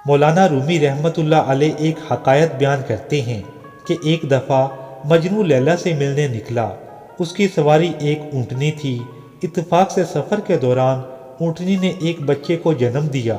مولانا رومی رحمت اللہ علیہ ایک حکایت بیان کرتے ہیں کہ ایک دفعہ مجنو لیلا سے ملنے نکلا۔ اس کی سواری ایک اونٹنی تھی۔ اتفاق سے سفر کے دوران اونٹنی نے ایک بچے کو جنم دیا،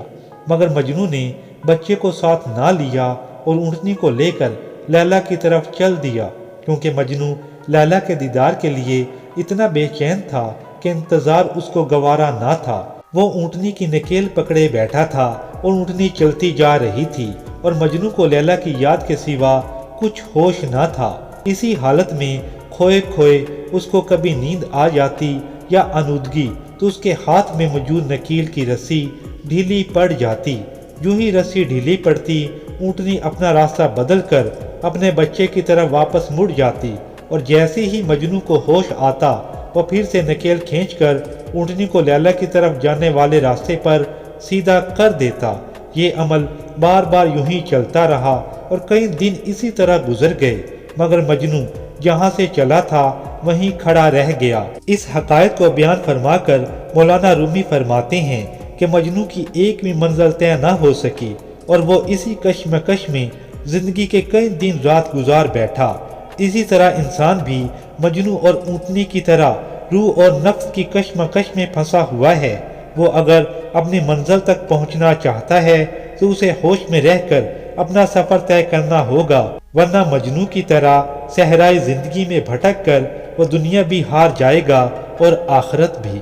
مگر مجنو نے بچے کو ساتھ نہ لیا اور اونٹنی کو لے کر لیلا کی طرف چل دیا، کیونکہ مجنو لیلا کے دیدار کے لیے اتنا بے چین تھا کہ انتظار اس کو گوارا نہ تھا۔ وہ اونٹنی کی نکیل پکڑے بیٹھا تھا اور اونٹنی چلتی جا رہی تھی اور مجنو کو لیلا کی یاد کے سوا کچھ ہوش نہ تھا۔ اسی حالت میں کھوئے کھوئے اس کو کبھی نیند آ جاتی یا آنودگی تو اس کے ہاتھ میں موجود نکیل کی رسی ڈھیلی پڑ جاتی۔ جو ہی رسی ڈھیلی پڑتی، اونٹنی اپنا راستہ بدل کر اپنے بچے کی طرف واپس مڑ جاتی اور جیسے ہی مجنو کو ہوش آتا وہ پھر سے نکیل کھینچ کر اونٹنی کو لیلا کی طرف جانے والے راستے پر سیدھا کر دیتا۔ یہ عمل بار بار یوں ہی چلتا رہا اور کئی دن اسی طرح گزر گئے، مگر مجنو جہاں سے چلا تھا وہیں کھڑا رہ گیا۔ اس حقائق کو بیان فرما کر مولانا رومی فرماتے ہیں کہ مجنو کی ایک بھی منزل طے نہ ہو سکی اور وہ اسی کشمکش میں زندگی کے کئی دن رات گزار بیٹھا۔ اسی طرح انسان بھی مجنو اور اونٹنی کی طرح روح اور نفس کی کشمکش میں پھنسا ہوا ہے۔ وہ اگر اپنی منزل تک پہنچنا چاہتا ہے تو اسے ہوش میں رہ کر اپنا سفر طے کرنا ہوگا، ورنہ مجنو کی طرح صحرائے زندگی میں بھٹک کر وہ دنیا بھی ہار جائے گا اور آخرت بھی۔